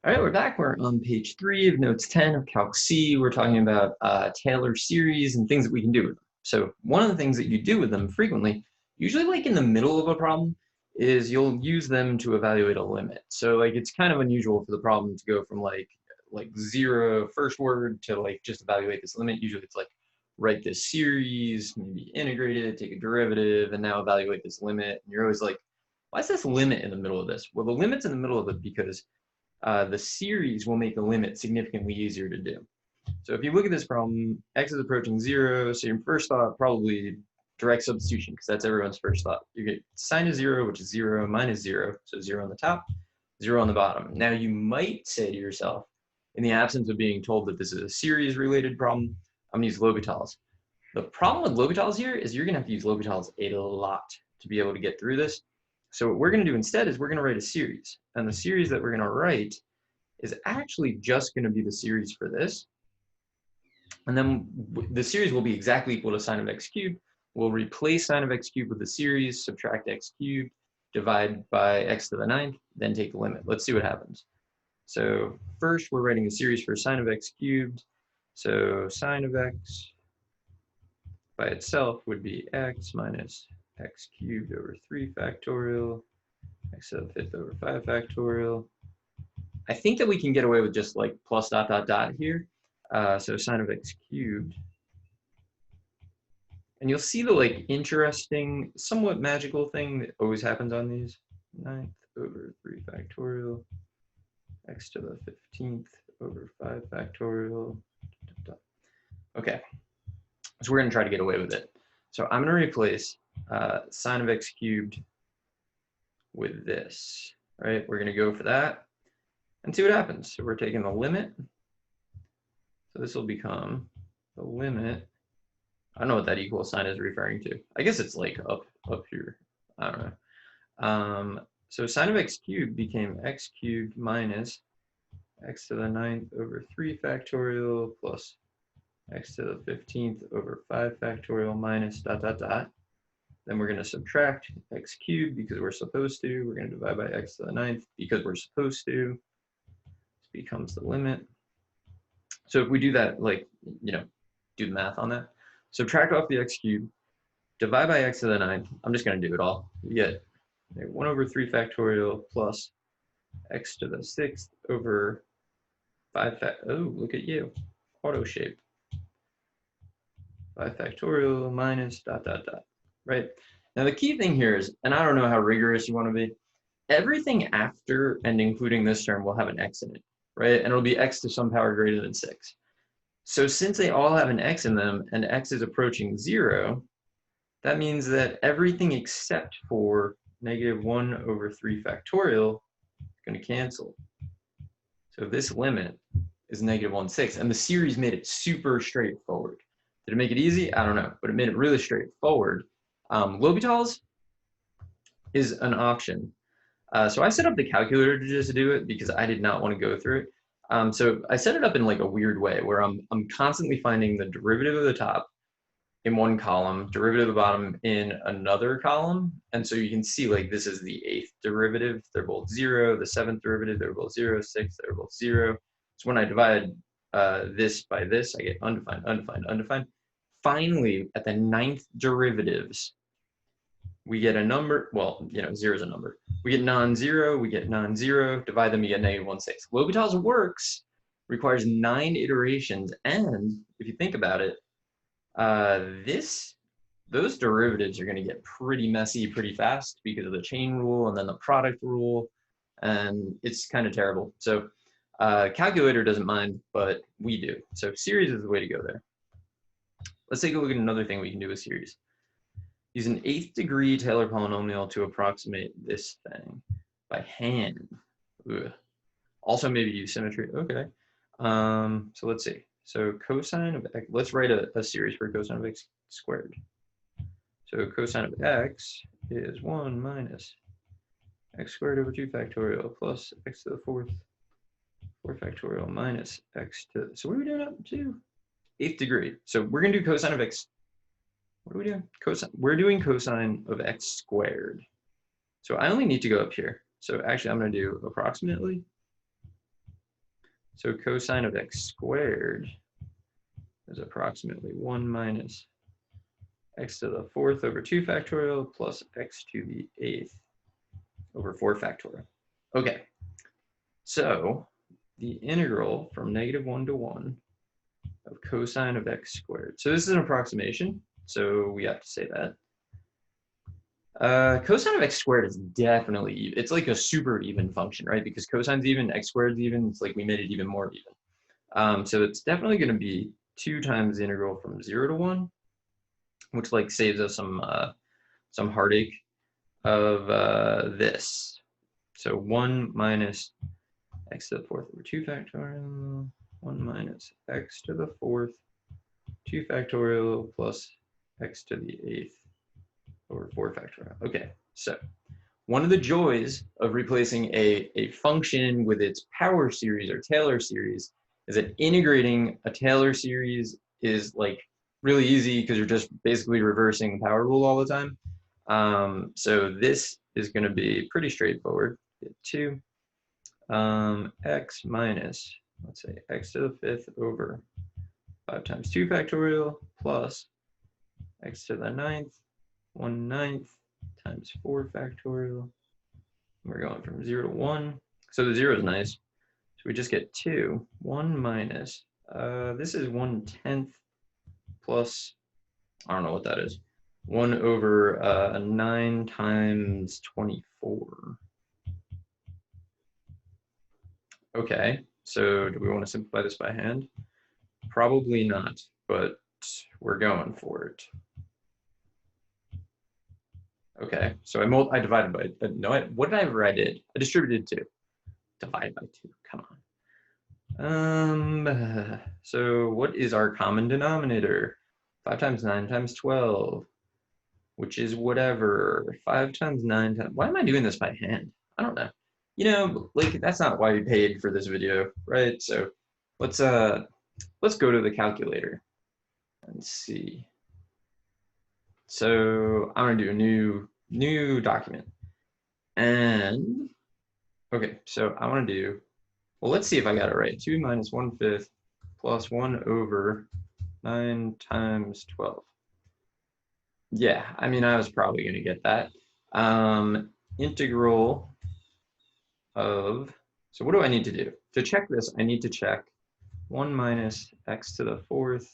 All right, we're back. We're on page 3 of notes 10 of Calc C. We're talking about Taylor series and things that we can do with them. So one of the things that you do with them frequently, usually like in the middle of a problem, is you'll use them to evaluate a limit. So like it's kind of unusual for the problem to go from like zero first word to like just evaluate this limit. Usually it's like write this series, maybe integrate it, take a derivative, and now evaluate this limit. And you're always like, why is this limit in the middle of this? Well, the limit's in the middle of it because the series will make the limit significantly easier to do. So if you look at this problem, x is approaching 0, so your first thought probably direct substitution, because that's everyone's first thought. You get sine of 0, which is 0 minus 0, so 0 on the top, 0 on the bottom. Now you might say to yourself, in the absence of being told that this is a series-related problem, I'm going to use L'Hopital's. The problem with L'Hopital's here is you're going to have to use L'Hopital's a lot to be able to get through this. So what we're going to do instead is we're going to write a series. And the series that we're going to write is actually just going to be the series for this. And then the series will be exactly equal to sine of x cubed. We'll replace sine of x cubed with the series, subtract x cubed, divide by x to the 9th, then take the limit. Let's see what happens. So first we're writing a series for sine of x cubed. So sine of x by itself would be x minus x cubed over 3 factorial, x to the 5th over 5 factorial. I think that we can get away with just like plus dot dot dot here. So sine of x cubed. And you'll see the like interesting, somewhat magical thing that always happens on these. 9th over 3 factorial, x to the 15th over 5 factorial. Okay, so we're going to try to get away with it. So I'm going to replace sine of x cubed with this, right? We're going to go for that and see what happens. So we're taking the limit. So this will become the limit. I don't know what that equal sign is referring to. I guess it's like up here. I don't know. So sine of x cubed became x cubed minus x to the 9th over 3 factorial plus x to the 15th over 5 factorial minus dot dot dot. Then we're going to subtract x cubed because we're supposed to. We're going to divide by x to the 9th because we're supposed to. This becomes the limit. So if we do that, like, you know, do the math on that. Subtract off the x cubed, divide by x to the 9th. I'm just going to do it all. You get 1 over 3 factorial plus x to the 6th over 5 oh, look at you. Auto shape. 5 factorial minus dot dot dot. Right? Now the key thing here is, and I don't know how rigorous you want to be, everything after and including this term will have an x in it, right? And it'll be x to some power greater than 6. So since they all have an x in them and x is approaching 0, that means that everything except for -1 over 3 factorial is going to cancel. So this limit is -1/6, and the series made it super straightforward. Did it make it easy? I don't know, but it made it really straightforward. L'Hopital's is an option. So I set up the calculator to just do it because I did not want to go through it. So I set it up in like a weird way where I'm constantly finding the derivative of the top in one column, derivative of the bottom in another column. And so you can see like this is the 8th derivative. They're both 0. The 7th derivative, they're both 0. 6th, they're both 0. So when I divide this by this, I get undefined, undefined, undefined. Finally, at the 9th derivatives, we get a number, well, you know, 0 is a number. We get non-zero, we get non-zero, divide them, you get -1/6. L'Hopital's works, requires 9 iterations, and if you think about it, those derivatives are going to get pretty messy pretty fast because of the chain rule and then the product rule, and it's kind of terrible. So calculator doesn't mind, but we do. So series is the way to go there. Let's take a look at another thing we can do with series. Use an 8th degree Taylor polynomial to approximate this thing by hand. Ugh. Also maybe use symmetry. Okay. So let's see. So cosine of x, let's write a series for cosine of x squared. So cosine of x is 1 minus x squared over 2 factorial plus x to the 4th 4 factorial minus x to, so what are we doing up to? 8th degree. So we're going to do cosine of x. What are we doing? Cosine. We're doing cosine of x squared. So I only need to go up here. So actually, I'm going to do approximately So cosine of x squared is approximately 1 minus x to the 4th over 2 factorial plus x to the 8th over 4 factorial. Okay, so the integral from -1 to 1 of cosine of x squared. So this is an approximation, so we have to say that. Cosine of x squared is definitely even. It's like a super even function, right? Because cosine's even, x squared's even. It's like we made it even more even. So it's definitely going to be 2 times the integral from 0 to 1, which like saves us some heartache of this. So 1 minus x to the 4th over 2 factorial, 1 minus x to the 4th, 2 factorial plus x to the 8th over 4 factorial. Okay, so one of the joys of replacing a function with its power series or Taylor series is that integrating a Taylor series is like really easy because you're just basically reversing the power rule all the time. So this is going to be pretty straightforward. 2 x minus, let's say, x to the 5th over 5 times 2 factorial plus x to the 9th, 1/9 times 4 factorial. We're going from 0 to 1. So the 0 is nice. So we just get 2. 1 minus, this is 1/10 plus, I don't know what that is. 1 over 9 times 24. Okay, so do we want to simplify this by hand? Probably not, but we're going for it. Okay, so I divided by, no, whatever I did, I distributed 2. Divide by 2, come on. So what is our common denominator? 5 times 9 times 12, which is whatever. 5 times 9 times, why am I doing this by hand? I don't know. You know, like that's not why we paid for this video, right? So let's go to the calculator and see. So I'm gonna do a new document. And okay, so I want to do, well, let's see if I got it right. 2 minus 1/5 plus 1 over 9 times 12. Yeah, I mean, I was probably going to get that. Integral of, so what do I need to do? To check this, I need to check 1 minus x to the 4th.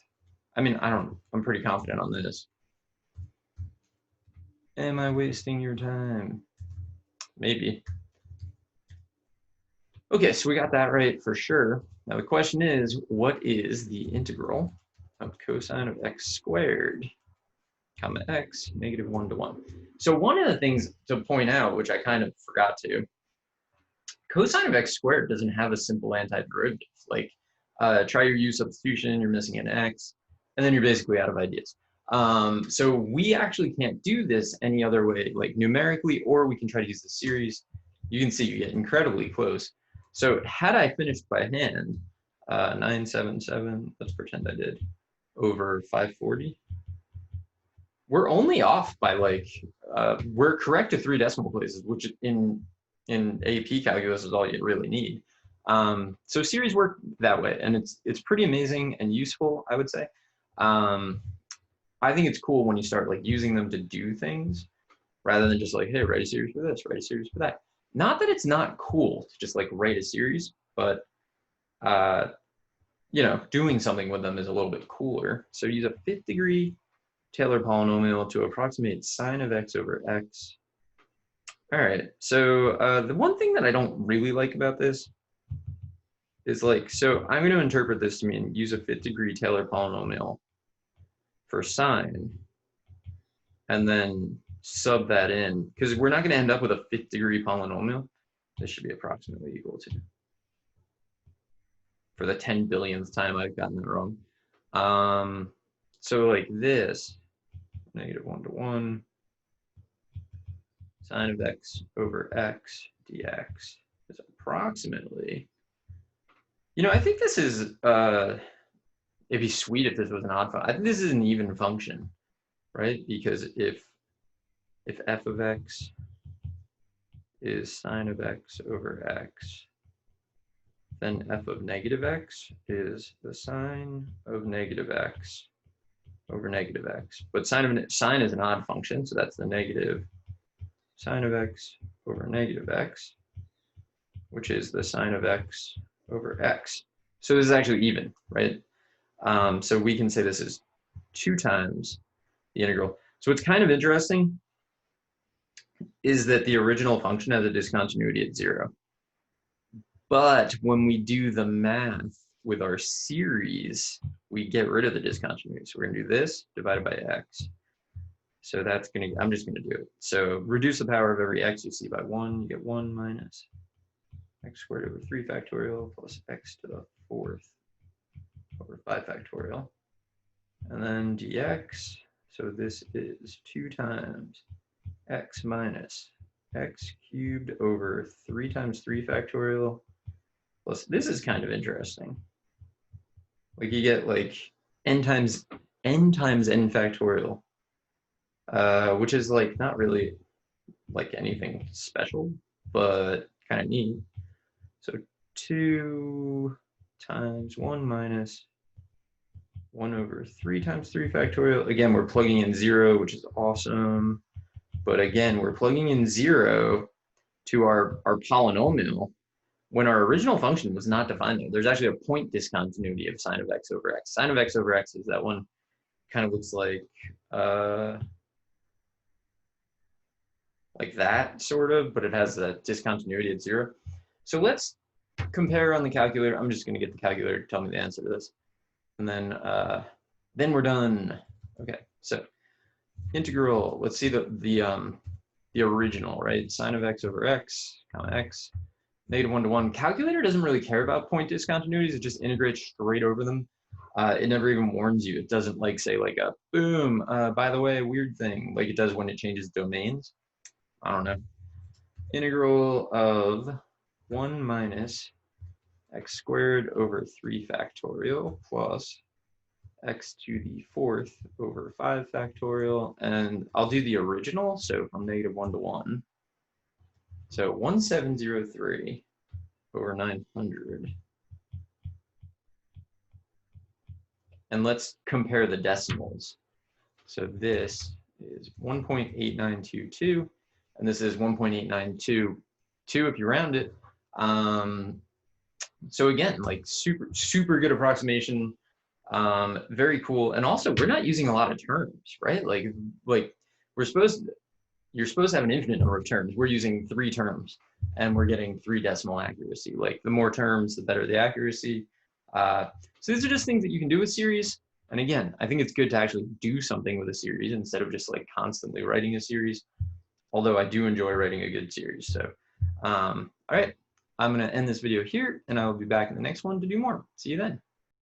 I mean, I'm pretty confident on this. Am I wasting your time? Maybe. Okay, so we got that right for sure. Now the question is, what is the integral of cosine of x squared, comma x, -1 to 1? So one of the things to point out, which I kind of forgot to, cosine of x squared doesn't have a simple antiderivative. Like, try your u substitution, you're missing an x, and then you're basically out of ideas. So we actually can't do this any other way, like numerically, or we can try to use the series. You can see you get incredibly close. So had I finished by hand, 977, let's pretend I did, over 540. We're only off by like, we're correct to 3 decimal places, which in AP calculus is all you really need. So series work that way, and it's pretty amazing and useful, I would say. I think it's cool when you start like using them to do things rather than just like, hey, write a series for this, write a series for that. Not that it's not cool to just like write a series, but you know, doing something with them is a little bit cooler. So use a 5th degree Taylor polynomial to approximate sine of x over x. All right, so the one thing that I don't really like about this is like, so I'm going to interpret this to mean use a 5th degree Taylor polynomial for sine, and then sub that in, because we're not going to end up with a 5th degree polynomial. This should be approximately equal to, for the 10 billionth time I've gotten it wrong. So like this, -1 to 1, sine of x over x dx is approximately, you know, I think this is, it'd be sweet if this was an odd function. I think this is an even function, right? Because if f of x is sine of x over x, then f of negative x is the sine of negative x over negative x. But sine is an odd function, so that's the negative sine of x over negative x, which is the sine of x over x. So this is actually even, right? So we can say this is 2 times the integral. So what's kind of interesting is that the original function has a discontinuity at 0. But when we do the math with our series, we get rid of the discontinuity. So we're going to do this divided by x. So that's going to, I'm just going to do it. So reduce the power of every x you see by 1. You get 1 minus x squared over 3 factorial plus x to the 4th over 5 factorial. And then dx. So this is 2 times x minus x cubed over 3 times 3 factorial plus, this is kind of interesting. Like you get like n times n factorial, which is like not really like anything special, but kind of neat. So 2 times 1 minus 1 over 3 times 3 factorial. Again, we're plugging in 0, which is awesome. But again, we're plugging in 0 to our polynomial when our original function was not defined there. There's actually a point discontinuity of sine of x over x. Sine of x over x is that one, kind of looks like that sort of, but it has a discontinuity at 0. So let's compare on the calculator. I'm just going to get the calculator to tell me the answer to this. And then we're done. Okay, so integral, let's see the original, right? Sine of x over x, comma x, negative 1 to 1. Calculator doesn't really care about point discontinuities. It just integrates straight over them. It never even warns you. It doesn't like say like a boom, by the way, weird thing, like it does when it changes domains. I don't know. Integral of 1 minus x squared over 3 factorial plus x to the 4th over 5 factorial. And I'll do the original, so from negative 1 to 1. So 1703 over 900. And let's compare the decimals. So this is 1.8922, and this is 1.8922 if you round it. So again, like super good approximation, very cool. And also, we're not using a lot of terms, right? Like you're supposed to have an infinite number of terms. We're using 3 terms, and we're getting 3 decimal accuracy. Like the more terms, the better the accuracy. So these are just things that you can do with series. And again, I think it's good to actually do something with a series instead of just like constantly writing a series. Although I do enjoy writing a good series. So, all right, I'm going to end this video here, and I will be back in the next one to do more. See you then.